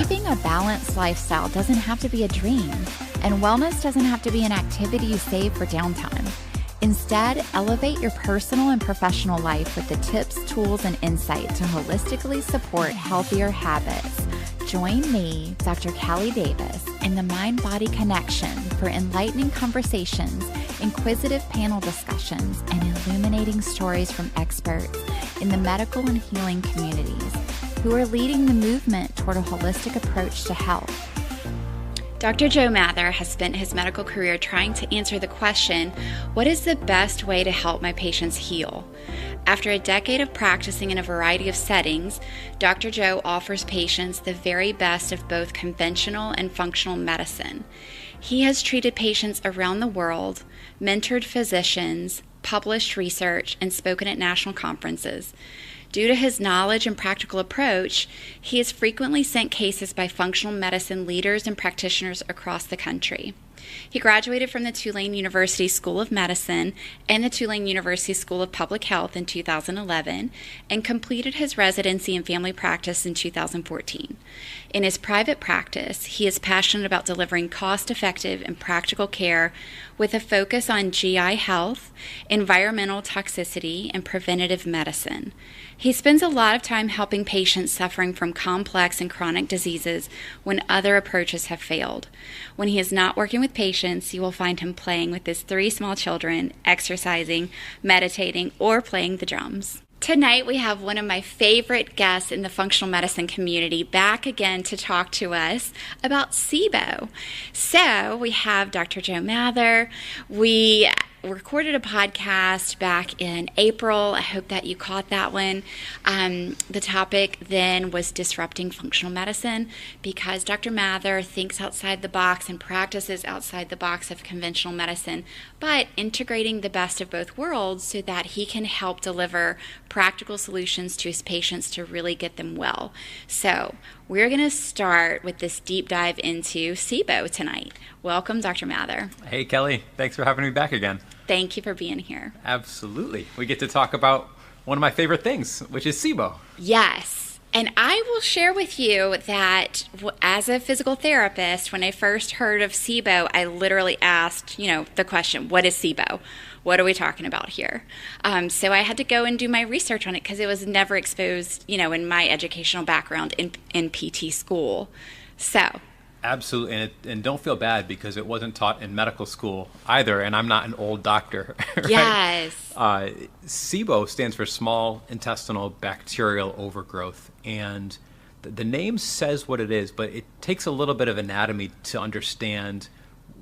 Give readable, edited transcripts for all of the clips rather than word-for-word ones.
Living a balanced lifestyle doesn't have to be a dream, and wellness doesn't have to be an activity you save for downtime. Instead, elevate your personal and professional life with the tips, tools, and insight to holistically support healthier habits. Join me, Dr. Callie Davis, in the Mind-Body Connection for enlightening conversations, inquisitive panel discussions, and illuminating stories from experts in the medical and healing communities who are leading the movement toward a holistic approach to health. Dr. Joe Mather has spent his medical career trying to answer the question, what is the best way to help my patients heal? After a decade of practicing in a variety of settings, Dr. Joe offers patients the very best of both conventional and functional medicine. He has treated patients around the world, mentored physicians, published research, and spoken at national conferences. Due to his knowledge and practical approach, he has frequently sent cases by functional medicine leaders and practitioners across the country. He graduated from the Tulane University School of Medicine and the Tulane University School of Public Health in 2011 and completed his residency in family practice in 2014. In his private practice, he is passionate about delivering cost-effective and practical care with a focus on GI health, environmental toxicity, and preventative medicine. He spends a lot of time helping patients suffering from complex and chronic diseases when other approaches have failed. When he is not working with patients, you will find him playing with his 3 small children, exercising, meditating, or playing the drums. Tonight we have one of my favorite guests in the functional medicine community back again to talk to us about SIBO. So we have Dr. Joe Mather. We recorded a podcast back in April. I hope that you caught that one. The topic then was disrupting functional medicine because Dr. Mather thinks outside the box and practices outside the box of conventional medicine, but integrating the best of both worlds so that he can help deliver practical solutions to his patients to really get them well. So we're going to start with this deep dive into SIBO tonight. Welcome, Dr. Mather. Hey, Kelly. Thanks for having me back again. Thank you for being here. Absolutely. We get to talk about one of my favorite things, which is SIBO. Yes. And I will share with you that as a physical therapist, when I first heard of SIBO, I literally asked, the question, what is SIBO? What are we talking about here? So I had to go and do my research on it because it was never exposed, in my educational background in PT school. So. Absolutely, and don't feel bad because it wasn't taught in medical school either, and I'm not an old doctor. Right? Yes. SIBO stands for small intestinal bacterial overgrowth, and the name says what it is, but it takes a little bit of anatomy to understand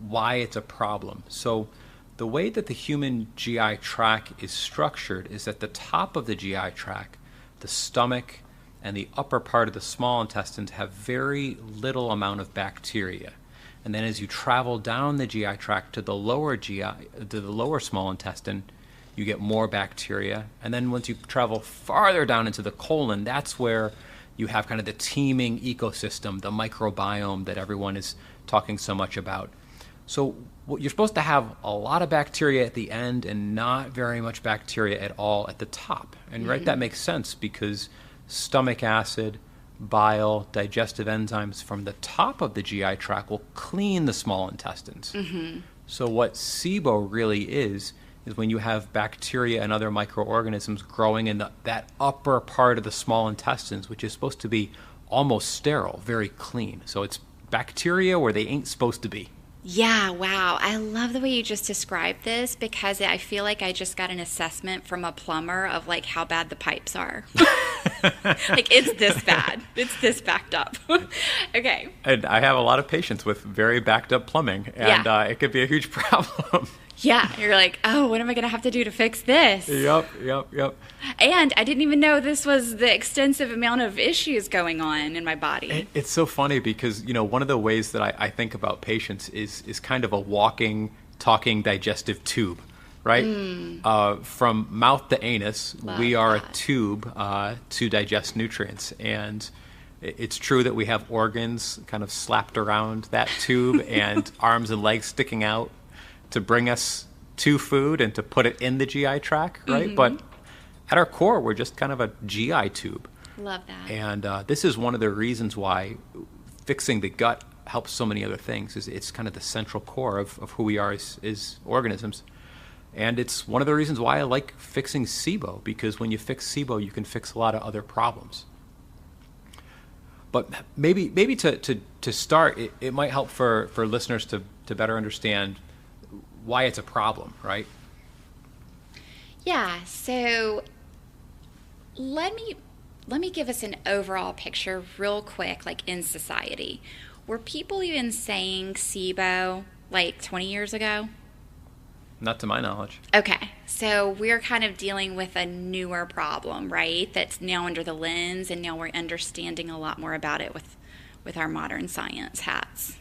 why it's a problem. So the way that the human GI tract is structured is at the top of the GI tract, the stomach and the upper part of the small intestines have very little amount of bacteria. And then as you travel down the GI tract to the lower small intestine, you get more bacteria. And then once you travel farther down into the colon, that's where you have kind of the teeming ecosystem, the microbiome that everyone is talking so much about. So you're supposed to have a lot of bacteria at the end and not very much bacteria at all at the top. And right, that makes sense because stomach acid, bile, digestive enzymes from the top of the GI tract will clean the small intestines. So what SIBO really is when you have bacteria and other microorganisms growing in that upper part of the small intestines, which is supposed to be almost sterile, very clean. So it's bacteria where they ain't supposed to be. Yeah, wow. I love the way you just described this because I feel like I just got an assessment from a plumber of like how bad the pipes are. Like it's this bad. It's this backed up. Okay. And I have a lot of patients with very backed up plumbing, and it could be a huge problem. Yeah, you're like, oh, what am I going to have to do to fix this? Yep. And I didn't even know this was the extensive amount of issues going on in my body. It's so funny because, one of the ways that I think about patients is kind of a walking, talking digestive tube, right? From mouth to anus, we are a tube to digest nutrients. And it's true that we have organs kind of slapped around that tube and arms and legs sticking out to bring us to food and to put it in the GI tract, right? But at our core, we're just kind of a GI tube. Love that. And this is one of the reasons why fixing the gut helps so many other things. It's kind of the central core of who we are as organisms. And it's one of the reasons why I like fixing SIBO, because when you fix SIBO, you can fix a lot of other problems. But maybe to start, it might help for listeners to better understand why it's a problem, right? Yeah, so let me give us an overall picture real quick, like in society. Were people even saying SIBO like 20 years ago? Not to my knowledge. Okay, so we're kind of dealing with a newer problem, right? That's now under the lens, and now we're understanding a lot more about it with our modern science hats.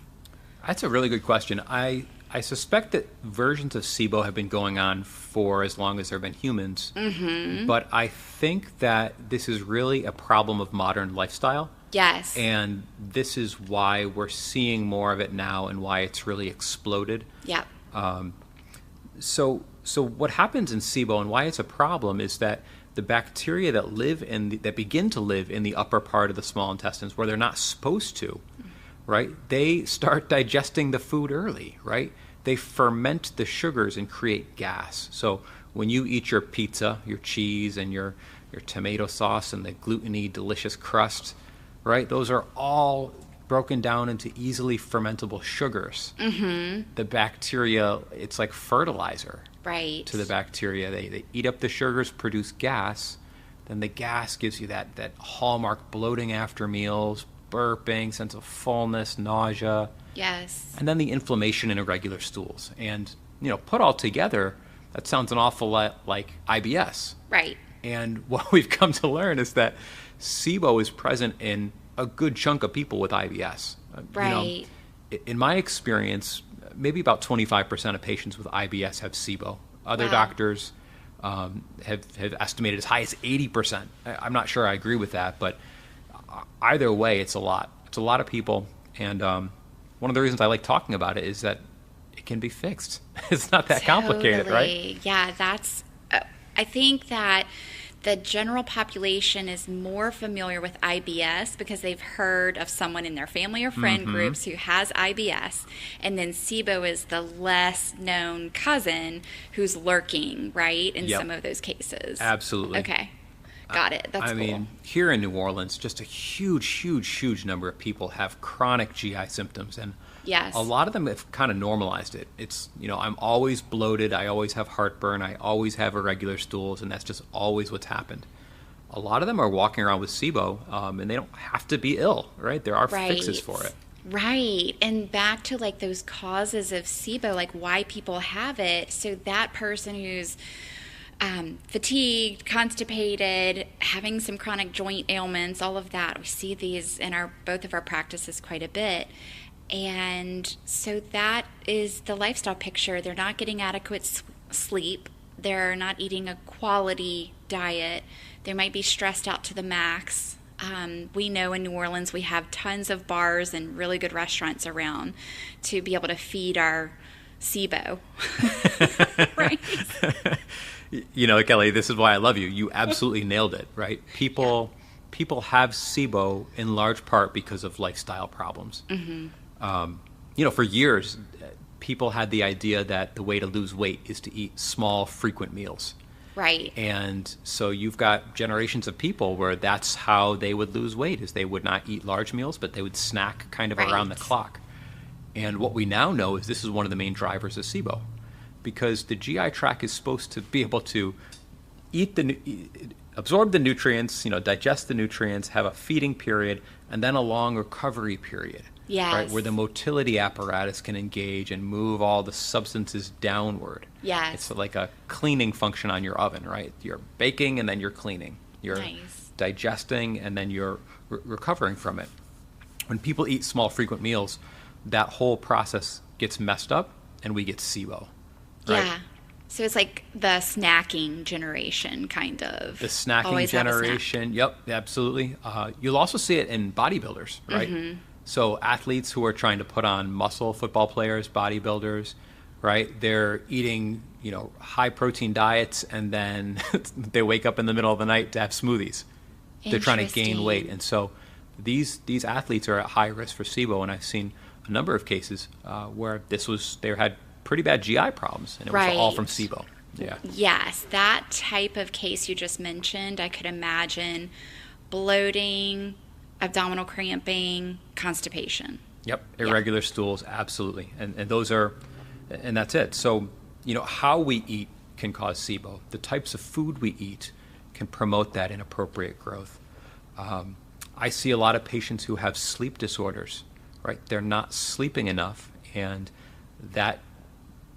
That's a really good question. I suspect that versions of SIBO have been going on for as long as there have been humans. Mm-hmm. But I think that this is really a problem of modern lifestyle. Yes. And this is why we're seeing more of it now and why it's really exploded. Yeah. So what happens in SIBO and why it's a problem is that the bacteria that begin to live in the upper part of the small intestines where they're not supposed to, right? They start digesting the food early, right? They ferment the sugars and create gas. So when you eat your pizza, your cheese, and your tomato sauce and the gluten-y delicious crust, right? Those are all broken down into easily fermentable sugars. Mm-hmm. The bacteria, it's like fertilizer, right, to the bacteria. They eat up the sugars, produce gas. Then the gas gives you that hallmark bloating after meals, burping, sense of fullness, nausea. Yes. And then the inflammation and irregular stools. And, put all together, that sounds an awful lot like IBS. Right. And what we've come to learn is that SIBO is present in a good chunk of people with IBS. Right. In my experience, maybe about 25% of patients with IBS have SIBO. Other Wow. doctors have estimated as high as 80%. I'm not sure I agree with that, but either way, it's a lot. It's a lot of people. And one of the reasons I like talking about it is that it can be fixed. It's not that complicated, right? Yeah, I think that the general population is more familiar with IBS because they've heard of someone in their family or friend Mm-hmm. groups who has IBS. And then SIBO is the less known cousin who's lurking, right, in Yep. some of those cases. Absolutely. Okay. Got it. That's cool. mean, here in New Orleans, just a huge number of people have chronic GI symptoms. And Yes. a lot of them have kind of normalized it. It's, I'm always bloated. I always have heartburn. I always have irregular stools. And that's just always what's happened. A lot of them are walking around with SIBO, and they don't have to be ill, right? There are fixes for it. Right. And back to like those causes of SIBO, like why people have it. So that person who's fatigued, constipated, having some chronic joint ailments, all of that. We see these in both of our practices quite a bit. And so that is the lifestyle picture. They're not getting adequate sleep. They're not eating a quality diet. They might be stressed out to the max. We know in New Orleans we have tons of bars and really good restaurants around to be able to feed our SIBO. Right? Kelly, this is why I love you. You absolutely nailed it, right? People have SIBO in large part because of lifestyle problems. Mm-hmm. For years, people had the idea that the way to lose weight is to eat small, frequent meals. Right. And so you've got generations of people where that's how they would lose weight, is they would not eat large meals, but they would snack kind of around the clock. And what we now know is this is one of the main drivers of SIBO, because the GI tract is supposed to be able to absorb the nutrients, digest the nutrients, have a feeding period, and then a long recovery period. Yes. Right, where the motility apparatus can engage and move all the substances downward. Yes. It's like a cleaning function on your oven, right? You're baking and then you're cleaning. You're Nice. digesting and then you're recovering from it. When people eat small, frequent meals, that whole process gets messed up and we get SIBO. Right? Yeah. So it's like the snacking generation, kind of. The snacking Always have a snack. generation. Yep, absolutely. You'll also see it in bodybuilders, right? Mm-hmm. So athletes who are trying to put on muscle, football players, bodybuilders, right? They're eating, high protein diets, and then they wake up in the middle of the night to have smoothies. They're trying to gain weight. And so these athletes are at high risk for SIBO, and I've seen a number of cases where they had pretty bad GI problems, and it was all from SIBO. Yeah. Yes, that type of case you just mentioned, I could imagine bloating, abdominal cramping, constipation. Yep, irregular stools, absolutely, and that's it. So, how we eat can cause SIBO. The types of food we eat can promote that inappropriate growth. I see a lot of patients who have sleep disorders, right? They're not sleeping enough, and that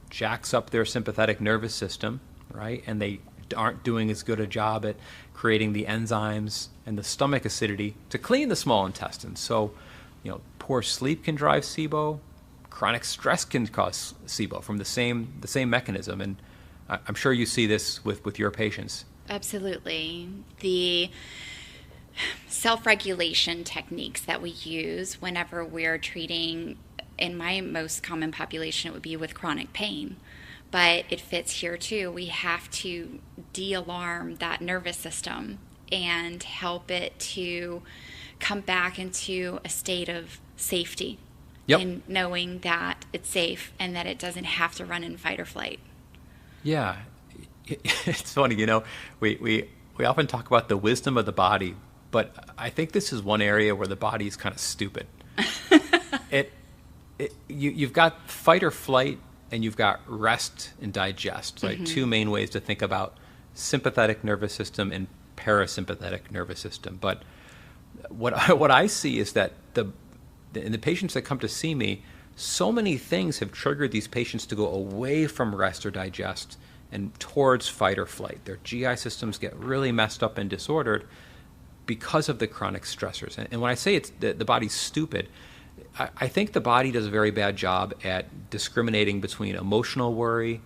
jacks up their sympathetic nervous system, right? And they aren't doing as good a job at creating the enzymes and the stomach acidity to clean the small intestine. So, poor sleep can drive SIBO. Chronic stress can cause SIBO from the same mechanism, and I'm sure you see this with your patients. Absolutely. The self-regulation techniques that we use whenever we're treating, in my most common population, it would be with chronic pain. But it fits here too. We have to de-alarm that nervous system and help it to come back into a state of safety. Yep. And knowing that it's safe and that it doesn't have to run in fight or flight. Yeah. It's funny, we often talk about the wisdom of the body, but I think this is one area where the body is kind of stupid. You've got fight or flight, and you've got rest and digest, right? Two main ways to think about sympathetic nervous system and parasympathetic nervous system. But what I see is that in the patients that come to see me, so many things have triggered these patients to go away from rest or digest and towards fight or flight. Their GI systems get really messed up and disordered because of the chronic stressors. And when I say the body's stupid, I think the body does a very bad job at discriminating between emotional worry,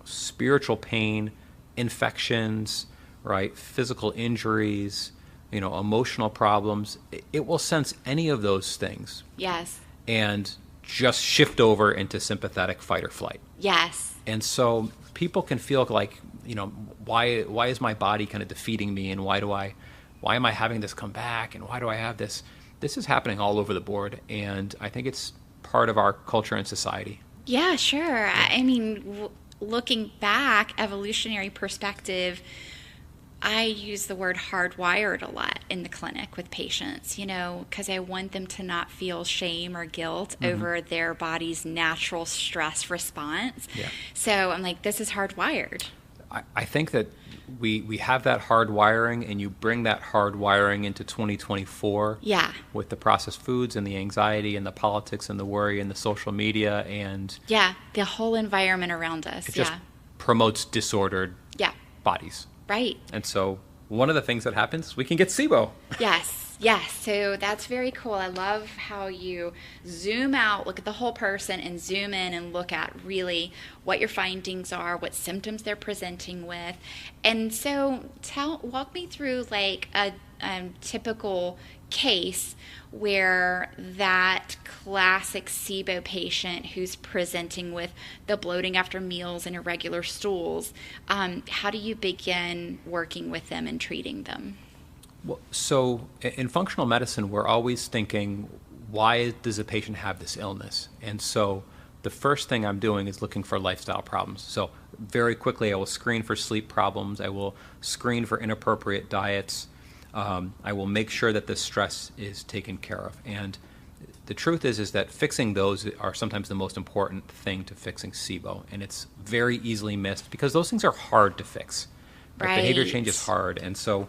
spiritual pain, infections, right, physical injuries, emotional problems. It will sense any of those things. Yes. And just shift over into sympathetic fight or flight. Yes. And so people can feel like, why is my body kind of defeating me, and why am I having this come back, and why do I have this? This is happening all over the board, and I think it's part of our culture and society. Yeah, sure. I mean, looking back, evolutionary perspective, I use the word hardwired a lot in the clinic with patients, because I want them to not feel shame or guilt over their body's natural stress response. Yeah. So I'm like, this is hardwired. I think that we have that hard wiring, and you bring that hard wiring into 2024 with the processed foods and the anxiety and the politics and the worry and the social media and the whole environment around us. It just promotes disordered bodies. Right. And so one of the things that happens, we can get SIBO. Yes. So that's very cool. I love how you zoom out, look at the whole person, and zoom in and look at really what your findings are, what symptoms they're presenting with. And so walk me through like a typical case where that classic SIBO patient who's presenting with the bloating after meals and irregular stools, how do you begin working with them and treating them? Well, so in functional medicine, we're always thinking, why does a patient have this illness? And so the first thing I'm doing is looking for lifestyle problems. So very quickly, I will screen for sleep problems. I will screen for inappropriate diets. I will make sure that the stress is taken care of. And the truth is that fixing those are sometimes the most important thing to fixing SIBO. And it's very easily missed because those things are hard to fix. Right. Behavior change is hard. And so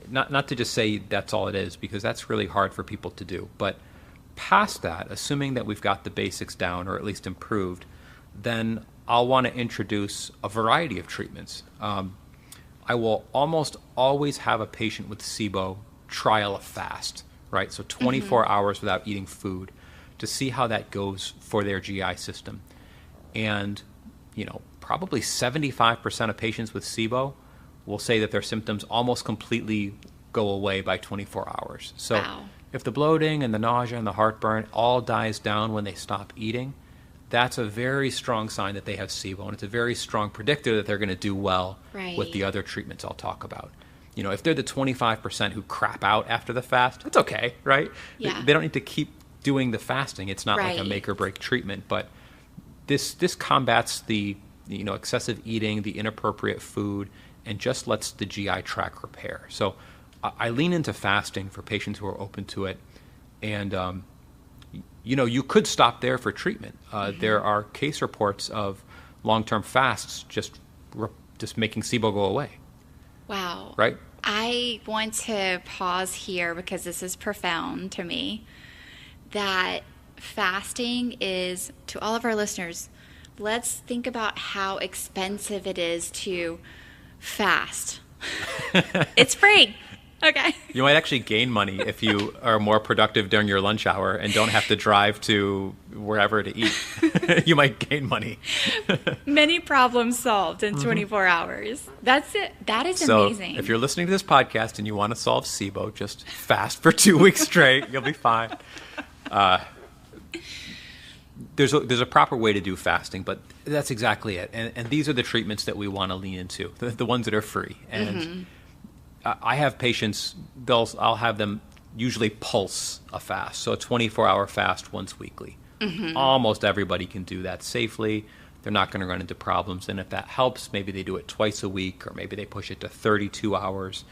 not to just say that's all it is, because that's really hard for people to do. But past that, assuming that we've got the basics down or at least improved, then I'll want to introduce a variety of treatments. I will almost always have a patient with SIBO trial a fast, right? So 24 hours without eating food to see how that goes for their GI system. And, probably 75% of patients with SIBO will say that their symptoms almost completely go away by 24 hours. So if the bloating and the nausea and the heartburn all dies down when they stop eating, that's a very strong sign that they have SIBO, and it's a very strong predictor that they're going to do well with the other treatments I'll talk about. if they're the 25% who crap out after the fast, it's okay, right? Yeah. They don't need to keep doing the fasting. It's not like a Right. make or break treatment, but this combats the excessive eating, the inappropriate food, and just lets the GI tract repair. So I lean into fasting for patients who are open to it, and you could stop there for treatment. There are case reports of long-term fasts just making SIBO go away. Wow. Right? I want to pause here because this is profound to me, that fasting is, to all of our listeners, let's think about how expensive it is to fast. It's free. Okay. You might actually gain money if you are more productive during your lunch hour and don't have to drive to wherever to eat. You might gain money. Many problems solved in 24 hours. That's it. That is amazing. So if you're listening to this podcast and you want to solve SIBO, just fast for 2 weeks straight. You'll be fine. There's a proper way to do fasting, but that's exactly it. And these are the treatments that we want to lean into, the ones that are free. And I have patients, I'll have them usually pulse a fast, so a 24-hour fast once weekly. Almost everybody can do that safely. They're not going to run into problems. And if that helps, maybe they do it twice a week, or maybe they push it to 32 hours.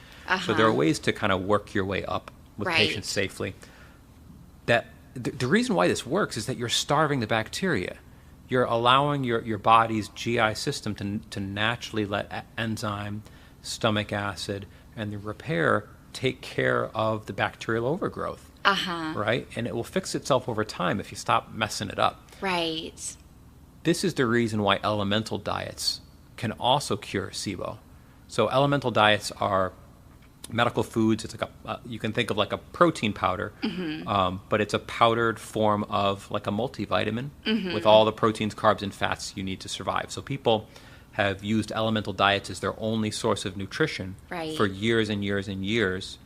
So there are ways to kind of work your way up with patients safely. The reason why this works is that you're starving the bacteria. You're allowing your body's GI system to naturally let enzyme, stomach acid, and the repair take care of the bacterial overgrowth. Right? And it will fix itself over time if you stop messing it up. Right. This is the reason why elemental diets can also cure SIBO. So elemental diets are medical foods. It's like you can think of like a protein powder, but it's a powdered form of like a multivitamin with all the proteins, carbs, and fats you need to survive. So people have used elemental diets as their only source of nutrition for years and years and years.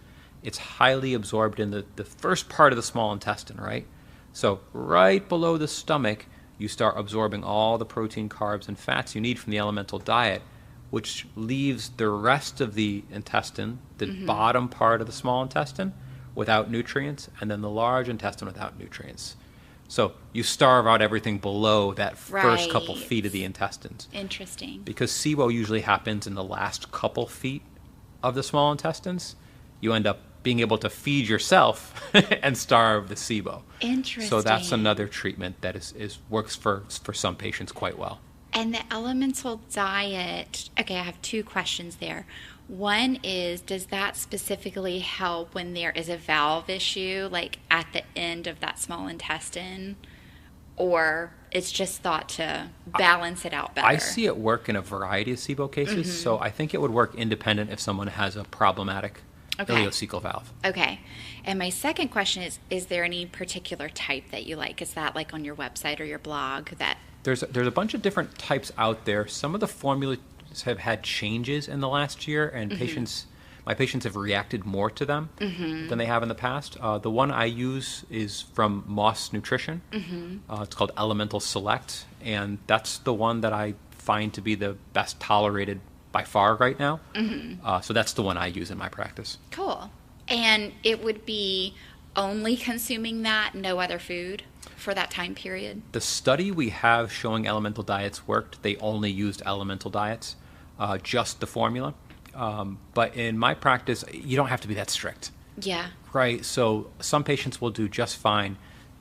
It's highly absorbed in the first part of the small intestine, right? So right below the stomach, you start absorbing all the protein, carbs, and fats you need from the elemental diet, which leaves the rest of the intestine, the bottom part of the small intestine, without nutrients, and then the large intestine without nutrients. So you starve out everything below that first couple feet of the intestines. Interesting. Because SIBO usually happens in the last couple feet of the small intestines, you end up being able to feed yourself and starve the SIBO. Interesting. So that's another treatment that works for some patients quite well. And the elemental diet, okay, I have two questions there. One is, does that specifically help when there is a valve issue, like at the end of that small intestine, or it's just thought to balance it out better? I see it work in a variety of SIBO cases, so I think it would work independent if someone has a problematic ileocecal valve. Okay. And my second question is there any particular type that you like? Is that like on your website or your blog that... There's a bunch of different types out there. Some of the formulas have had changes in the last year, and my patients have reacted more to them than they have in the past. The one I use is from Moss Nutrition. It's called Elemental Select, and that's the one that I find to be the best tolerated by far right now. So that's the one I use in my practice. Cool. And it would be only consuming that, no other food for that time period? The study we have showing elemental diets worked, they only used elemental diets, just the formula. But in my practice, you don't have to be that strict. Yeah. Right. So some patients will do just fine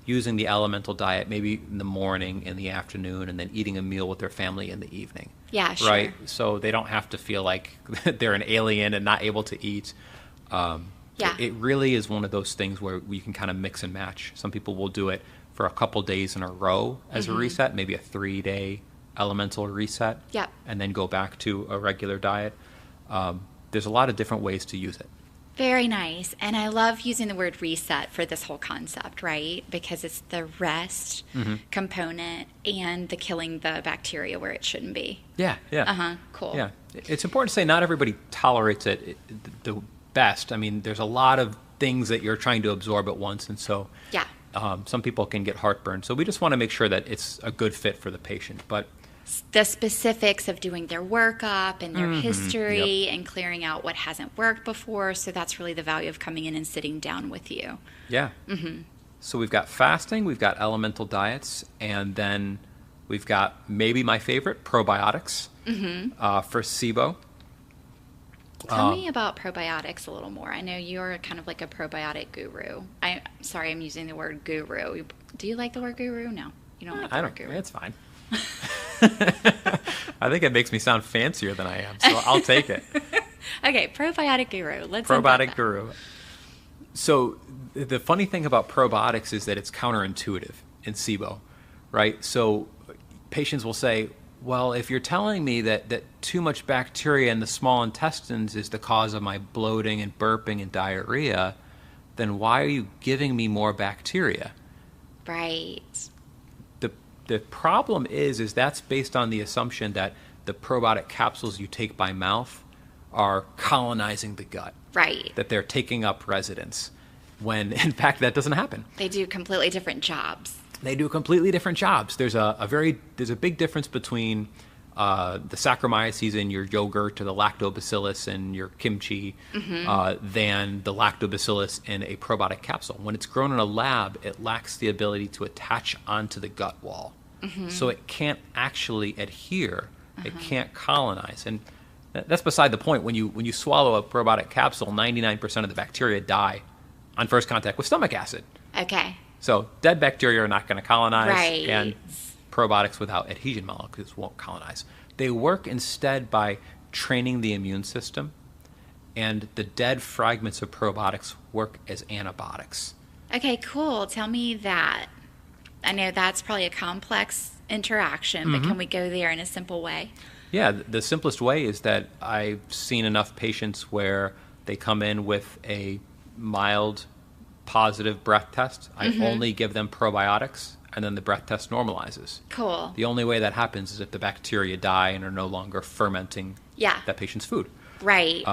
using the elemental diet, maybe in the morning, in the afternoon, and then eating a meal with their family in the evening. Yeah, sure. Right. So they don't have to feel like they're an alien and not able to eat. It really is one of those things where you can kind of mix and match. Some people will do it for a couple days in a row as a reset, maybe a 3-day elemental reset, and then go back to a regular diet. There's a lot of different ways to use it. Very nice. And I love using the word reset for this whole concept, right? Because it's the rest component and the killing the bacteria where it shouldn't be. Yeah. Cool. Yeah. It's important to say not everybody tolerates it the best. I mean, there's a lot of things that you're trying to absorb at once, and so some people can get heartburn. So we just want to make sure that it's a good fit for the patient. But the specifics of doing their workup and their history Yep. and clearing out what hasn't worked before. So that's really the value of coming in and sitting down with you. Yeah. So we've got fasting, we've got elemental diets, and then we've got maybe my favorite, probiotics for SIBO. Tell me about probiotics a little more. I know you're kind of like a probiotic guru. Sorry, I'm using the word guru. Do you like the word guru? No, you don't like the word guru. It's fine. I think it makes me sound fancier than I am, so I'll take it. Okay, probiotic guru. Let's unpack Probiotic that. guru. So the funny thing about probiotics is that it's counterintuitive in SIBO, right? So patients will say, well, if you're telling me that too much bacteria in the small intestines is the cause of my bloating and burping and diarrhea, then why are you giving me more bacteria? Right. The problem is that's based on the assumption that the probiotic capsules you take by mouth are colonizing the gut, Right. that they're taking up residence, when in fact that doesn't happen. They do completely different jobs. They do completely different jobs. There's a big difference between the Saccharomyces in your yogurt, or the lactobacillus in your kimchi, than the lactobacillus in a probiotic capsule. When it's grown in a lab, it lacks the ability to attach onto the gut wall, so it can't actually adhere. It can't colonize, and that's beside the point. When you swallow a probiotic capsule, 99% of the bacteria die on first contact with stomach acid. Okay. So dead bacteria are not going to colonize, Right. and probiotics without adhesion molecules won't colonize. They work instead by training the immune system, and the dead fragments of probiotics work as antibiotics. Okay, cool. Tell me that. I know that's probably a complex interaction, but can we go there in a simple way? Yeah, the simplest way is that I've seen enough patients where they come in with a mild positive breath test. I only give them probiotics, and then the breath test normalizes. Cool. The only way that happens is if the bacteria die and are no longer fermenting Yeah. that patient's food. Right.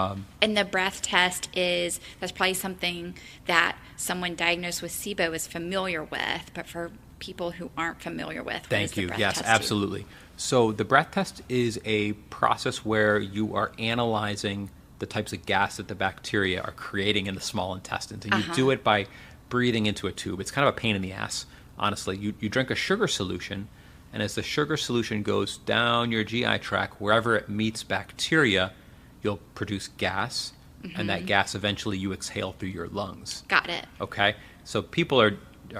And the breath test that's probably something that someone diagnosed with SIBO is familiar with, but for people who aren't familiar with, what does Thank the you. breath Yes, test do? absolutely. So the breath test is a process where you are analyzing the types of gas that the bacteria are creating in the small intestines. And you do it by breathing into a tube. It's kind of a pain in the ass, honestly. You drink a sugar solution, and as the sugar solution goes down your GI tract, wherever it meets bacteria, you'll produce gas, and that gas eventually you exhale through your lungs. Got it. Okay? So people are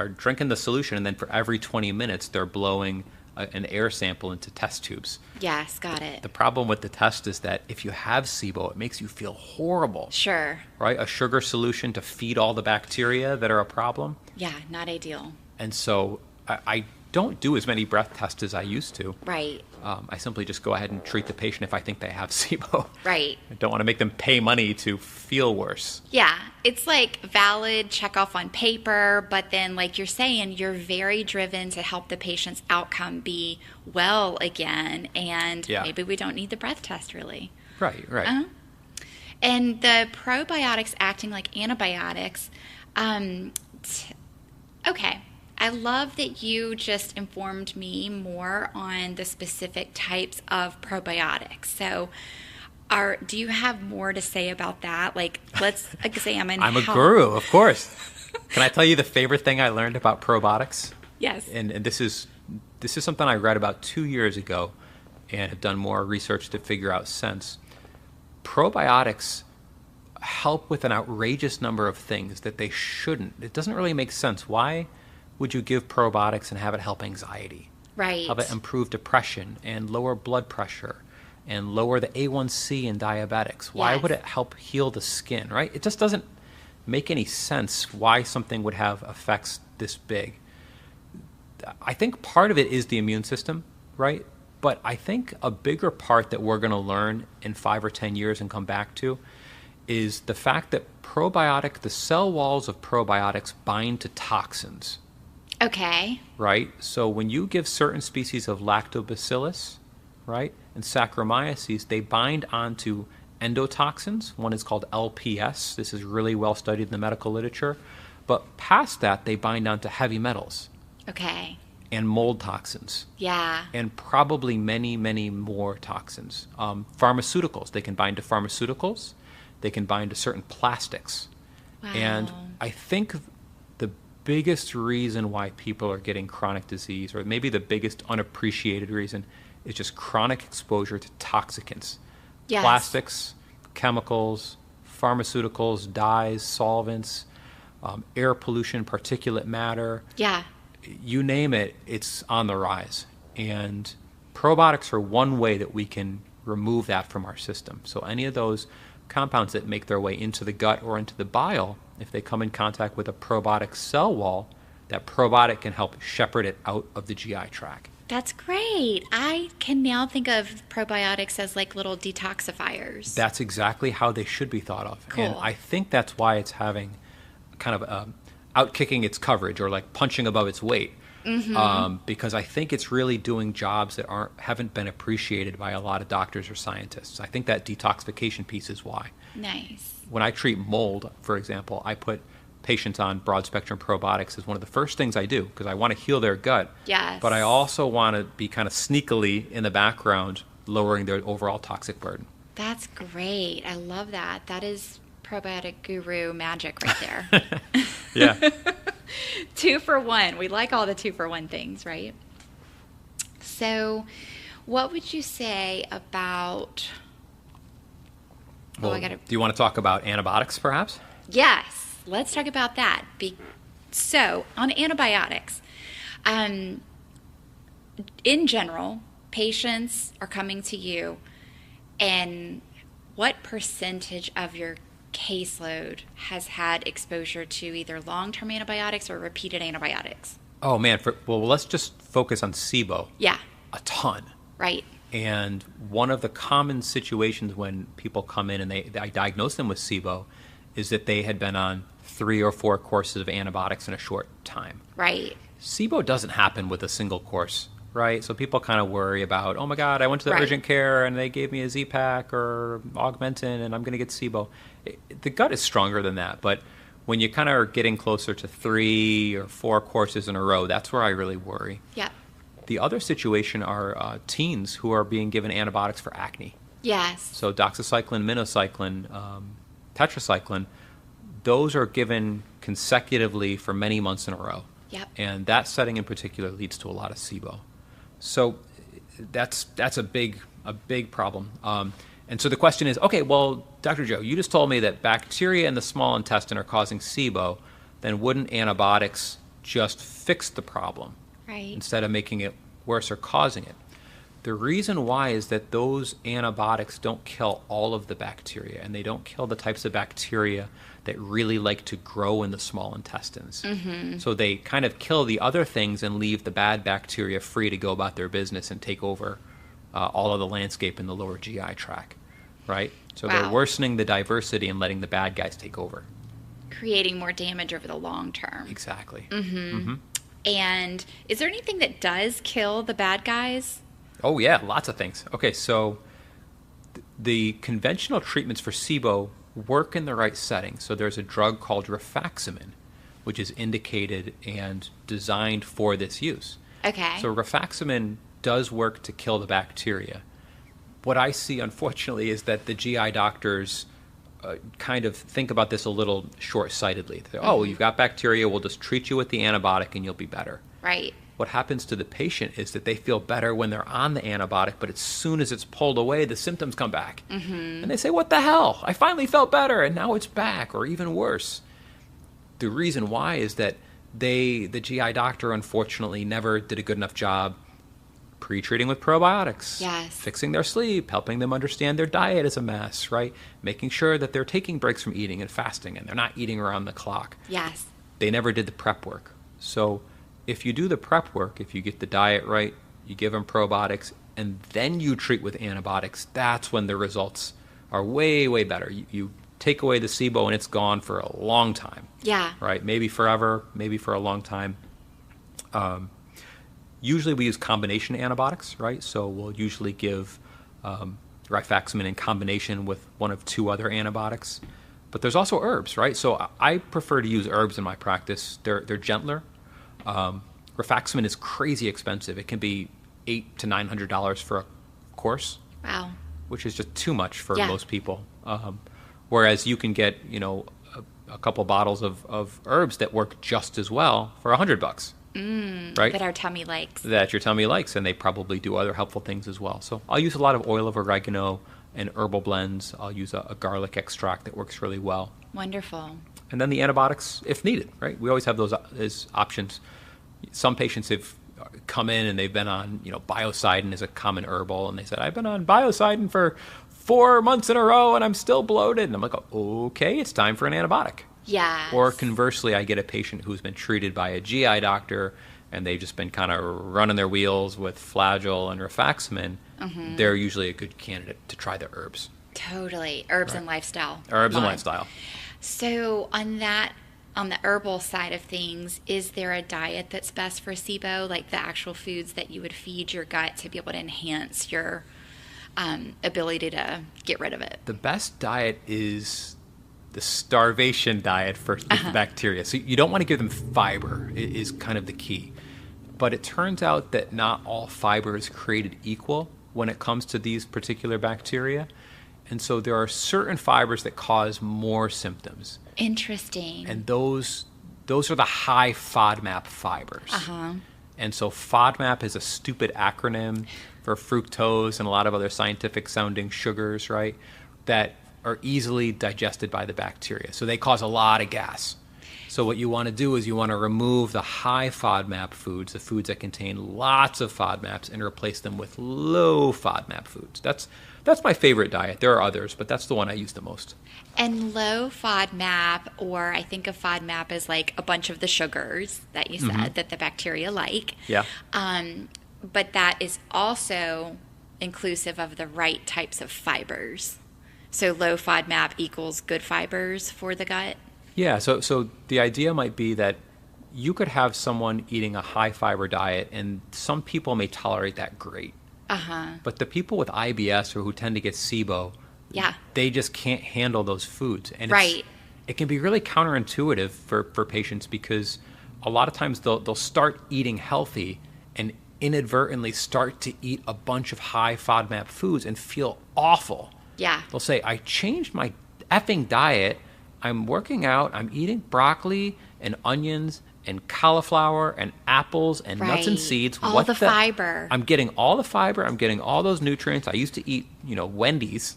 drinking the solution, and then for every 20 minutes, they're blowing an air sample into test tubes. Yes, got it. The problem with the test is that if you have SIBO, it makes you feel horrible. Sure. Right? A sugar solution to feed all the bacteria that are a problem. Yeah, not ideal. And so I don't do as many breath tests as I used to. Right. I simply just go ahead and treat the patient if I think they have SIBO. Right. I don't want to make them pay money to feel worse. Yeah, it's like valid check off on paper, but then like you're saying, you're very driven to help the patient's outcome be well again, and Yeah. maybe we don't need the breath test really. Right, right. And the probiotics acting like antibiotics, okay. I love that you just informed me more on the specific types of probiotics. So do you have more to say about that? Like, let's examine I'm a guru, of course. Can I tell you the favorite thing I learned about probiotics? Yes. And this is something I read about 2 years ago and have done more research to figure out since. Probiotics help with an outrageous number of things that they shouldn't. It doesn't really make sense. Why would you give probiotics and have it help anxiety? Right. Have it improve depression and lower blood pressure and lower the A1C in diabetics? Why Yes. would it help heal the skin, right? It just doesn't make any sense why something would have effects this big. I think part of it is the immune system, right? But I think a bigger part that we're going to learn in 5 or 10 years and come back to is the fact that the cell walls of probiotics bind to toxins. Okay. Right? So when you give certain species of lactobacillus, right, and Saccharomyces, they bind onto endotoxins. One is called LPS. This is really well studied in the medical literature. But past that, they bind onto heavy metals. Okay. and mold toxins. Yeah. And probably many, many more toxins. Pharmaceuticals, they can bind to pharmaceuticals. They can bind to certain plastics. Wow. And I think the biggest reason why people are getting chronic disease, or maybe the biggest unappreciated reason, is just chronic exposure to toxicants. Yes. Plastics, chemicals, pharmaceuticals, dyes, solvents, air pollution, particulate matter. Yeah. You name it, it's on the rise. And probiotics are one way that we can remove that from our system. So any of those compounds that make their way into the gut or into the bile, if they come in contact with a probiotic cell wall, that probiotic can help shepherd it out of the GI tract. That's great. I can now think of probiotics as like little detoxifiers. That's exactly how they should be thought of. Cool. And I think that's why it's having kind of outkicking its coverage, or like punching above its weight. Because I think it's really doing jobs that haven't been appreciated by a lot of doctors or scientists. I think that detoxification piece is why. Nice. When I treat mold, for example, I put patients on broad-spectrum probiotics as one of the first things I do, because I want to heal their gut. Yes. But I also want to be kind of sneakily in the background, lowering their overall toxic burden. That's great. I love that. That is probiotic guru magic right there. Yeah. 2 for 1. We like all the 2 for 1 things, right? So what would you say about... Well, do you want to talk about antibiotics, perhaps? Yes. Let's talk about that. So on antibiotics, in general, patients are coming to you, and what percentage of your caseload has had exposure to either long-term antibiotics or repeated antibiotics? Oh, man. Well, let's just focus on SIBO. Yeah. A ton. Right. And one of the common situations when people come in and I diagnose them with SIBO is that they had been on 3 or 4 courses of antibiotics in a short time. Right. SIBO doesn't happen with a single course, right? So people kind of worry about, oh my God, I went to the urgent care and they gave me a Z-Pak or Augmentin and I'm going to get SIBO. The gut is stronger than that, but when you kind of are getting closer to 3 or 4 courses in a row, that's where I really worry. Yeah. The other situation are teens who are being given antibiotics for acne. Yes. So doxycycline, minocycline, tetracycline, those are given consecutively for many months in a row. Yep. And that setting in particular leads to a lot of SIBO. So that's a big problem. And so the question is, okay, well, Dr. Joe, you just told me that bacteria in the small intestine are causing SIBO. Then wouldn't antibiotics just fix the problem? Right. Instead of making it worse or causing it? The reason why is that those antibiotics don't kill all of the bacteria, and they don't kill the types of bacteria that really like to grow in the small intestines. Mm-hmm. So they kind of kill the other things and leave the bad bacteria free to go about their business and take over all of the landscape in the lower GI tract, right? So Wow. they're worsening the diversity and letting the bad guys take over. Creating more damage over the long term. Exactly. Mm-hmm. Mm-hmm. And is there anything that does kill the bad guys? Oh, yeah, lots of things. Okay, so the conventional treatments for SIBO work in the right setting. So there's a drug called rifaximin, which is indicated and designed for this use. Okay. So rifaximin does work to kill the bacteria. What I see, unfortunately, is that the GI doctors kind of think about this a little short-sightedly. They, oh, well, you've got bacteria, we'll just treat you with the antibiotic and you'll be better. Right. What happens to the patient is that they feel better when they're on the antibiotic, but as soon as it's pulled away, the symptoms come back. Mm-hmm. And they say, what the hell? I finally felt better, and now it's back, or even worse. The reason why is that the GI doctor, unfortunately, never did a good enough job pre-treating with probiotics, Yes. fixing their sleep, helping them understand their diet is a mess, right? Making sure that they're taking breaks from eating and fasting, and they're not eating around the clock. Yes. They never did the prep work. So if you do the prep work, if you get the diet right, you give them probiotics, and then you treat with antibiotics, that's when the results are way, way better. You take away the SIBO and it's gone for a long time. Yeah. Right? Maybe forever, maybe for a long time. Usually we use combination antibiotics, right? So we'll usually give rifaximin in combination with one of 2 other antibiotics. But there's also herbs, right? So I prefer to use herbs in my practice. They're gentler. rifaximin is crazy expensive. It can be $800 to $900 for a course. Wow. Which is just too much for most people. Whereas you can get, a couple bottles of herbs that work just as well for $100. Right? That our tummy likes. That your tummy likes, and they probably do other helpful things as well. So I'll use a lot of oil of oregano and herbal blends. I'll use a garlic extract that works really well. Wonderful. And then the antibiotics, if needed, right? We always have those as options. Some patients have come in and they've been on, Biocidin is a common herbal, and they said, I've been on Biocidin for 4 months in a row and I'm still bloated. And I'm like, okay, it's time for an antibiotic. Yeah. Or conversely, I get a patient who's been treated by a GI doctor and they've just been kind of running their wheels with Flagyl and rifaximin. Mm-hmm. They're usually a good candidate to try the herbs. Totally. Herbs and lifestyle. Herbs and lifestyle. So on the herbal side of things, is there a diet that's best for SIBO, like the actual foods that you would feed your gut to be able to enhance your ability to get rid of it? The best diet is the starvation diet for the bacteria. So you don't want to give them fiber, is kind of the key. But it turns out that not all fiber is created equal when it comes to these particular bacteria. And so there are certain fibers that cause more symptoms. Interesting. And those are the high FODMAP fibers. Uh-huh. And so FODMAP is a stupid acronym for fructose and a lot of other scientific sounding sugars, right, that are easily digested by the bacteria. So they cause a lot of gas. So what you want to do is you want to remove the high FODMAP foods, the foods that contain lots of FODMAPs, and replace them with low FODMAP foods. That's my favorite diet. There are others, but that's the one I use the most. And low FODMAP, or I think of FODMAP as like a bunch of the sugars that you said that the bacteria like. Yeah. But that is also inclusive of the right types of fibers. So low FODMAP equals good fibers for the gut? Yeah, so the idea might be that you could have someone eating a high fiber diet, and some people may tolerate that great. But the people with IBS or who tend to get SIBO, they just can't handle those foods. And it can be really counterintuitive for patients, because a lot of times they'll start eating healthy and inadvertently start to eat a bunch of high FODMAP foods and feel awful. Yeah. They'll say, I changed my effing diet. I'm working out. I'm eating broccoli and onions and cauliflower and apples and nuts and seeds. All the fiber. I'm getting all the fiber. I'm getting all those nutrients. I used to eat, Wendy's.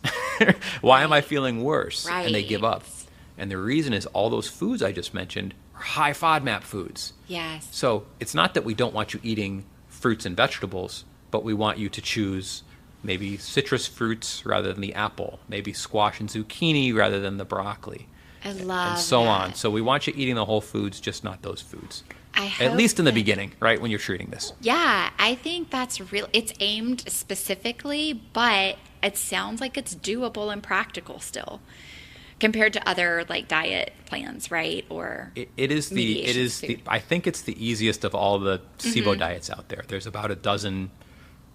Why am I feeling worse? Right. And they give up. And the reason is all those foods I just mentioned are high FODMAP foods. Yes. So it's not that we don't want you eating fruits and vegetables, but we want you to choose maybe citrus fruits rather than the apple, maybe squash and zucchini rather than the broccoli. I love and so that. on. So we want you eating the whole foods, just not those foods. At least in the beginning, right, when you're treating this. Yeah, I think that's real. It's aimed specifically, but it sounds like it's doable and practical still, compared to other like diet plans, right? Or I think it's the easiest of all the SIBO diets out there. There's about a dozen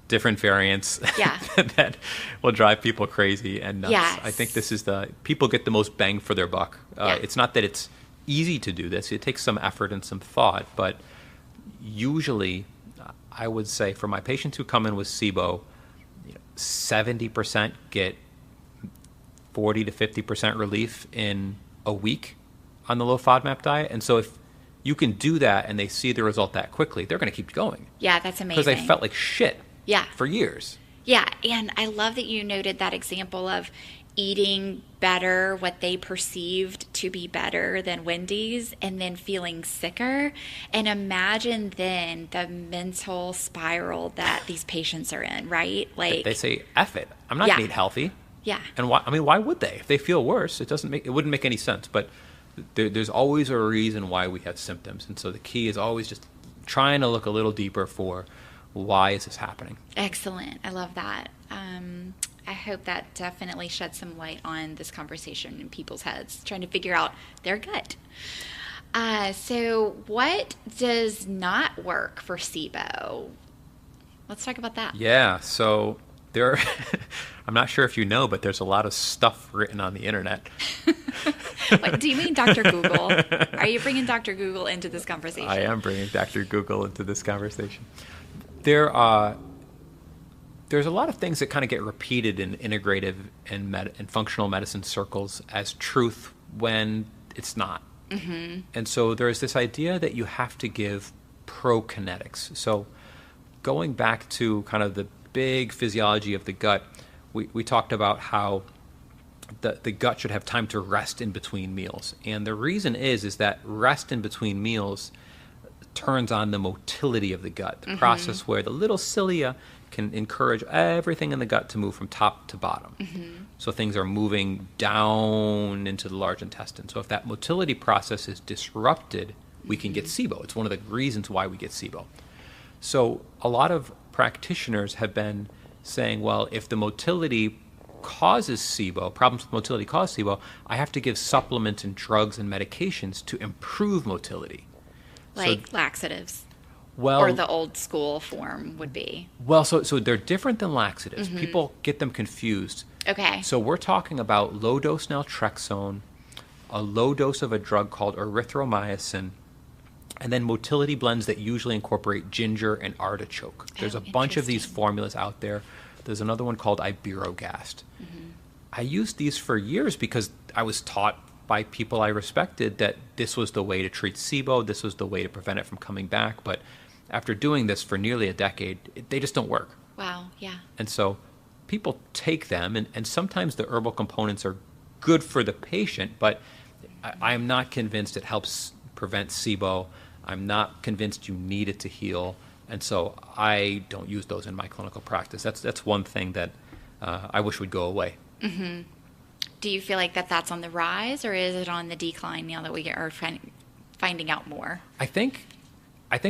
different variants that will drive people crazy and nuts. Yes. I think this is people get the most bang for their buck. It's not that it's easy to do this. It takes some effort and some thought, but usually I would say for my patients who come in with SIBO, 70% get 40 to 50% relief in a week on the low FODMAP diet. And so if you can do that and they see the result that quickly, they're going to keep going. Yeah, that's amazing. Because they felt like shit for years. Yeah, and I love that you noted that example of eating better, what they perceived to be better than Wendy's, and then feeling sicker. And imagine then the mental spiral that these patients are in, right? Like they say, F it, I'm not going to eat healthy. Yeah. And why would they? If they feel worse, it wouldn't make any sense. But there's always a reason why we have symptoms. And so the key is always just trying to look a little deeper for why is this happening. Excellent. I love that. I hope that definitely sheds some light on this conversation in people's heads, trying to figure out their gut. So what does not work for SIBO? Let's talk about that. Yeah. So I'm not sure if you know, but there's a lot of stuff written on the internet. What, do you mean Dr. Google? Are you bringing Dr. Google into this conversation? I am bringing Dr. Google into this conversation. There's a lot of things that kind of get repeated in integrative and functional medicine circles as truth when it's not. Mm-hmm. And so there's this idea that you have to give prokinetics. So going back to kind of the big physiology of the gut, we talked about how the gut should have time to rest in between meals. And the reason is that rest in between meals turns on the motility of the gut, the process where the little cilia can encourage everything in the gut to move from top to bottom. Mm-hmm. So things are moving down into the large intestine. So if that motility process is disrupted, we can get SIBO. It's one of the reasons why we get SIBO. So a lot of practitioners have been saying, well, if the motility causes SIBO, problems with motility cause SIBO, I have to give supplements and drugs and medications to improve motility. Like laxatives. Well, or the old school form would be. Well, so they're different than laxatives. Mm-hmm. People get them confused. Okay. So we're talking about low-dose naltrexone, a low dose of a drug called erythromycin, and then motility blends that usually incorporate ginger and artichoke. There's a bunch of these formulas out there. There's another one called Iberogast. Mm-hmm. I used these for years because I was taught by people I respected that this was the way to treat SIBO, this was the way to prevent it from coming back. But after doing this for nearly a decade, they just don't work. Wow, yeah. And so people take them, and sometimes the herbal components are good for the patient, but I am not convinced it helps prevent SIBO. I'm not convinced you need it to heal. And so I don't use those in my clinical practice. That's one thing that I wish would go away. Mm-hmm. Do you feel like that's on the rise, or is it on the decline now that we are finding out more? I think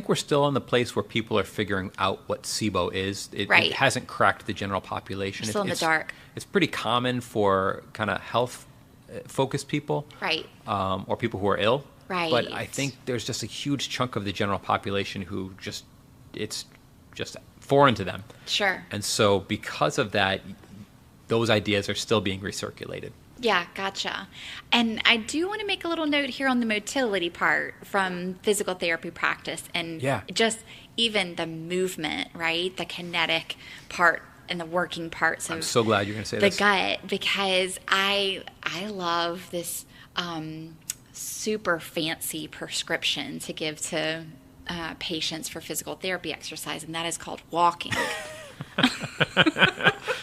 we're still in the place where people are figuring out what SIBO is. It hasn't cracked the general population. We're still in the dark. It's pretty common for kind of health-focused people. Right. Or people who are ill. Right. But I think there's just a huge chunk of the general population who it's just foreign to them. Sure. And so because of that, those ideas are still being recirculated. Yeah, gotcha. And I do want to make a little note here on the motility part from physical therapy practice and just even the movement, right? The kinetic part and the working part. So I'm so glad you're going to say this. The gut, because I love this super fancy prescription to give to patients for physical therapy exercise, and that is called walking.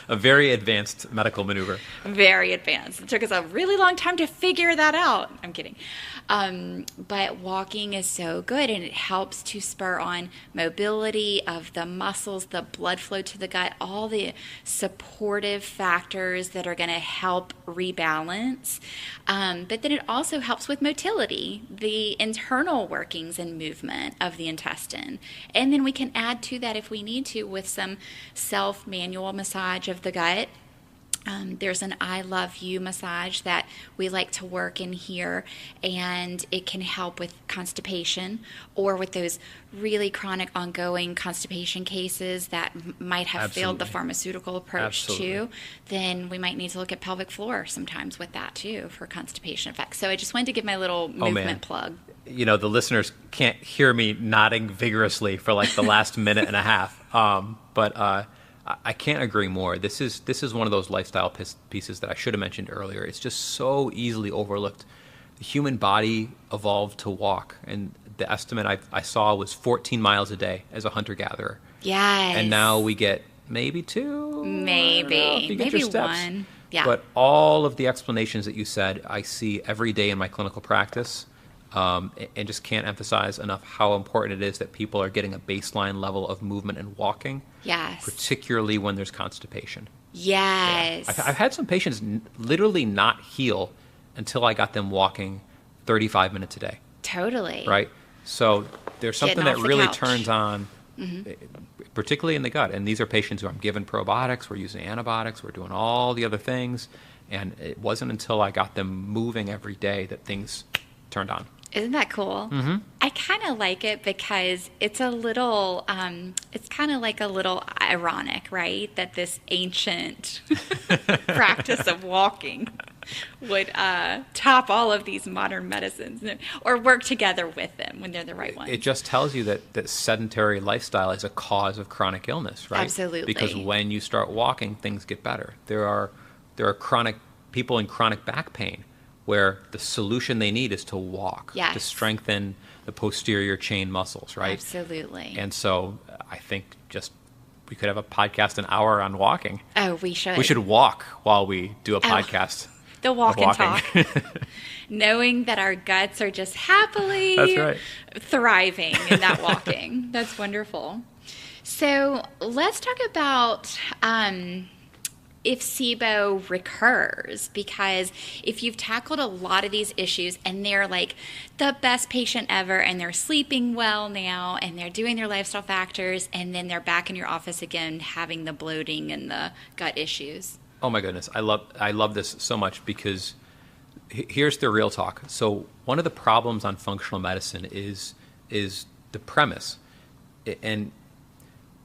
A very advanced medical maneuver. Very advanced. It took us a really long time to figure that out. I'm kidding. But walking is so good, and it helps to spur on mobility of the muscles, the blood flow to the gut, all the supportive factors that are going to help rebalance. But then it also helps with motility, the internal workings and movement of the intestine. And then we can add to that if we need to with some self-manual massage of the gut. There's an I Love You massage that we like to work in here, and it can help with constipation or with those really chronic ongoing constipation cases that might have failed the pharmaceutical approach too. Then we might need to look at pelvic floor sometimes with that too for constipation effects. So I just wanted to give my little movement plug. You know, the listeners can't hear me nodding vigorously for like the last minute and a half, but I can't agree more. This is one of those lifestyle pieces that I should have mentioned earlier. It's just so easily overlooked. The human body evolved to walk, and the estimate I saw was 14 miles a day as a hunter-gatherer. Yes. And now we get maybe 2. Maybe steps. 1. Yeah. But all of the explanations that you said, I see every day in my clinical practice. And just can't emphasize enough how important it is that people are getting a baseline level of movement and walking. Yes. Particularly when there's constipation. Yes. Yeah. I've had some patients literally not heal until I got them walking 35 minutes a day. Totally. Right? So there's something that really turns on, mm-hmm. particularly in the gut. And these are patients who I'm giving probiotics, we're using antibiotics, we're doing all the other things. And it wasn't until I got them moving every day that things turned on. Isn't that cool? Mm-hmm. I kind of like it because it's a little, it's kind of like a little ironic, right? That this ancient practice of walking would top all of these modern medicines or work together with them when they're the right ones. It just tells you that sedentary lifestyle is a cause of chronic illness, right? Absolutely. Because when you start walking, things get better. There are chronic people in chronic back pain where the solution they need is to walk, yes, to strengthen the posterior chain muscles, right? Absolutely. And so I think we could have a podcast an hour on walking. Oh, we should. We should walk while we do a podcast. The walk and talk. Knowing that our guts are just happily That's right. thriving in that walking. That's wonderful. So let's talk about if SIBO recurs, because if you've tackled a lot of these issues and they're like the best patient ever and they're sleeping well now and they're doing their lifestyle factors and then they're back in your office again having the bloating and the gut issues. Oh my goodness, I love this so much because here's the real talk. So one of the problems on functional medicine is the premise, and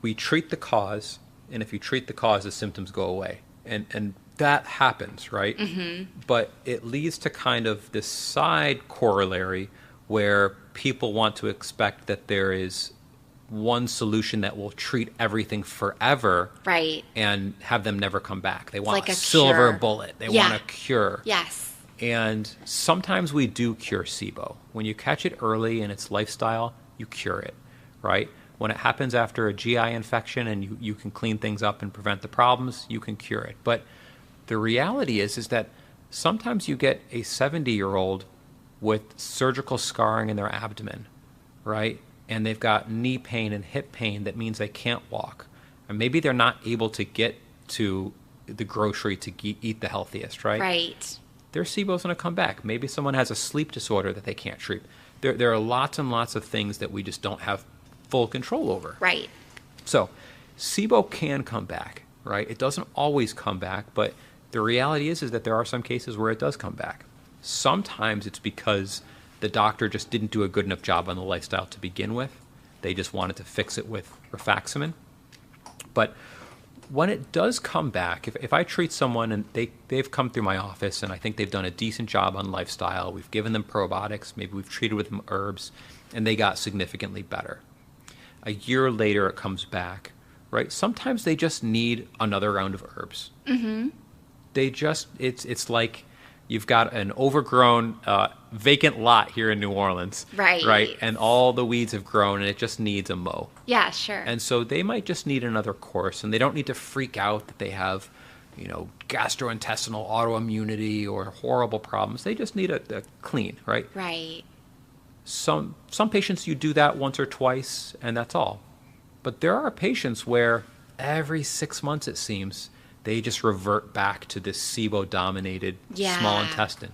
we treat the cause, and if you treat the cause, the symptoms go away, and that happens, right? Mm-hmm. But it leads to kind of this side corollary where people want to expect that there is one solution that will treat everything forever, right? And have them never come back. They want like a silver cure. Bullet. They want a cure. Yes. And sometimes we do cure SIBO. When you catch it early in its lifestyle, you cure it, right? When it happens after a GI infection and you can clean things up and prevent the problems, you can cure it. But the reality is that sometimes you get a 70-year-old with surgical scarring in their abdomen, right? And they've got knee pain and hip pain that means they can't walk. And maybe they're not able to get to the grocery to eat the healthiest, right? Right. Their SIBO's going to come back. Maybe someone has a sleep disorder that they can't treat. There are lots and lots of things that we just don't have full control over. Right. So SIBO can come back, right? It doesn't always come back, but the reality is that there are some cases where it does come back. Sometimes it's because the doctor just didn't do a good enough job on the lifestyle to begin with. They just wanted to fix it with rifaximin. But when it does come back, if I treat someone and they've come through my office and I think they've done a decent job on lifestyle, we've given them probiotics, maybe we've treated with them herbs, and they got significantly better. A year later it comes back, right? Sometimes they just need another round of herbs. Mm-hmm. It's like you've got an overgrown vacant lot here in New Orleans. Right. And all the weeds have grown and it just needs a mow. Yeah, sure. And so they might just need another course, and they don't need to freak out that they have, gastrointestinal autoimmunity or horrible problems. They just need a clean, right? Right. Some patients you do that once or twice and that's all. But there are patients where every 6 months it seems they just revert back to this SIBO-dominated small intestine.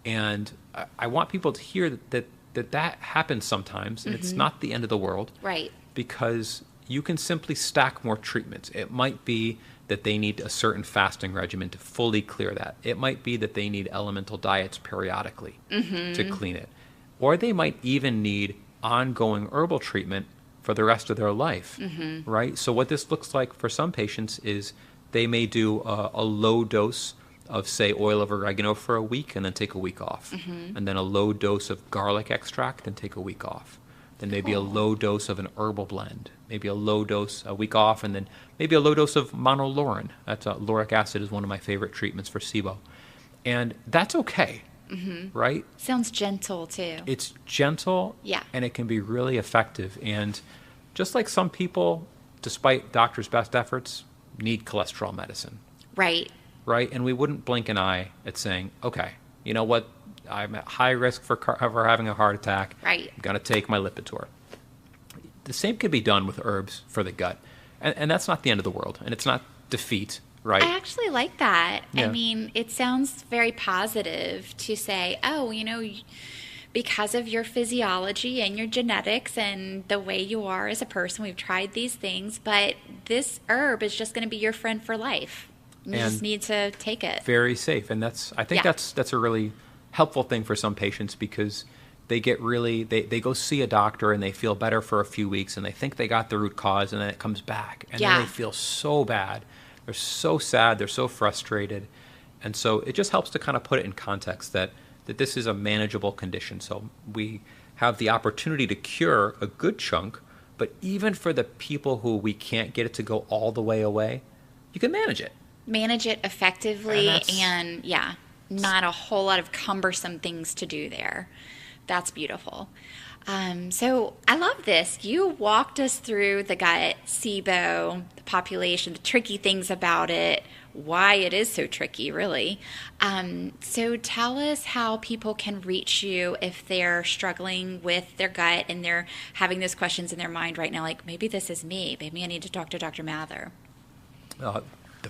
And I want people to hear that happens sometimes, and it's not the end of the world. Right. Because you can simply stack more treatments. It might be that they need a certain fasting regimen to fully clear that. It might be that they need elemental diets periodically to clean it. Or they might even need ongoing herbal treatment for the rest of their life, right? So what this looks like for some patients is they may do a low dose of, say, oil of oregano for a week and then take a week off. And then a low dose of garlic extract and take a week off. Then maybe a low dose of an herbal blend. Maybe a low dose a week off, and then maybe a low dose of monolaurin. That's lauric acid is one of my favorite treatments for SIBO. And that's okay, right? Sounds gentle, too. It's gentle, yeah, and it can be really effective. And just like some people, despite doctors' best efforts, need cholesterol medicine. Right. Right? And we wouldn't blink an eye at saying, okay, you know what? I'm at high risk for having a heart attack. Right. I'm going to take my Lipitor. The same could be done with herbs for the gut. And that's not the end of the world. And it's not defeat, right? I actually like that. Yeah. I mean, it sounds very positive to say, because of your physiology and your genetics and the way you are as a person, we've tried these things, but this herb is just going to be your friend for life. You just need to take it. Very safe. And I think that's a really helpful thing for some patients, because they get they go see a doctor and they feel better for a few weeks and they think they got the root cause, and then it comes back and then they feel so bad. They're so sad. They're so frustrated. And so it just helps to kind of put it in context that this is a manageable condition. So we have the opportunity to cure a good chunk, but even for the people who we can't get it to go all the way away, you can manage it. Manage it effectively and not a whole lot of cumbersome things to do there. That's beautiful. So I love this. You walked us through the gut, SIBO, the population, the tricky things about it, why it is so tricky, really. So tell us how people can reach you if they're struggling with their gut and they're having those questions in their mind right now, like maybe this is me, maybe I need to talk to Dr. Mather. The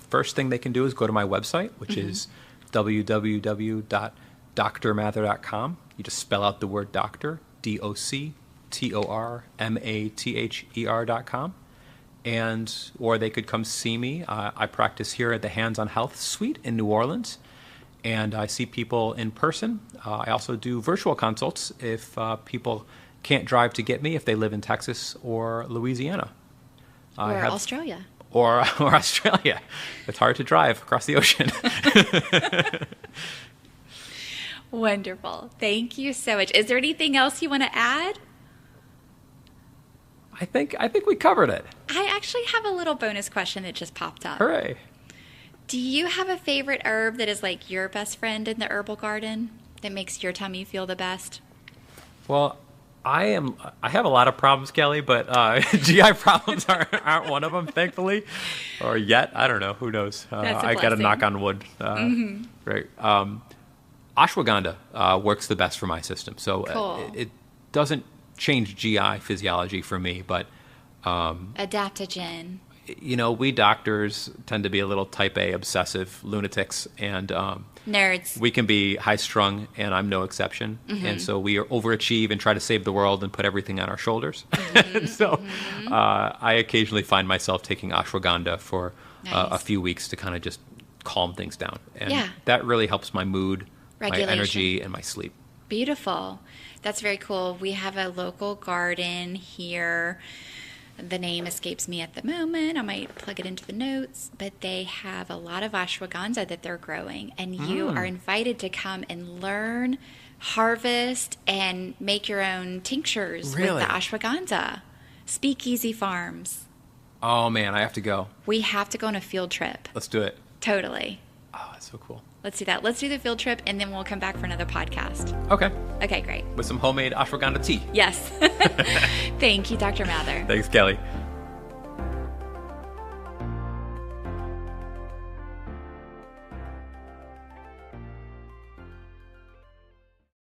first thing they can do is go to my website, which is www.drmather.com. You just spell out the word doctor, DoctorMather.com. Or they could come see me. I practice here at the Hands on Health Suite in New Orleans, and I see people in person. I also do virtual consults if people can't drive to get me, if they live in Texas or Louisiana. Australia. Or Australia. It's hard to drive across the ocean. Wonderful. Thank you so much. Is there anything else you want to add? I think we covered it. I actually have a little bonus question that just popped up. Hooray. Do you have a favorite herb that is like your best friend in the herbal garden that makes your tummy feel the best? Well, I have a lot of problems, Kelly, but GI problems aren't one of them, thankfully, or yet. I don't know. Who knows? I got to knock on wood. Right. Ashwagandha works the best for my system, so cool. It doesn't change GI physiology for me, but adaptogen. We doctors tend to be a little type A obsessive lunatics, and nerds. We can be high-strung, and I'm no exception. And so we overachieve and try to save the world and put everything on our shoulders. I occasionally find myself taking ashwagandha for a few weeks to kind of just calm things down. And that really helps my mood, regulation, my energy, and my sleep. Beautiful. That's very cool. We have a local garden here. The name escapes me at the moment. I might plug it into the notes, but they have a lot of ashwagandha that they're growing, and you are invited to come and learn, harvest, and make your own tinctures with the ashwagandha. Speakeasy Farms. Oh man, I have to go. We have to go on a field trip. Let's do it. Totally. Oh, that's so cool. Let's do that. Let's do the field trip, and then we'll come back for another podcast. Okay. Okay, great. With some homemade ashwagandha tea. Yes. Thank you, Dr. Mather. Thanks, Kelly.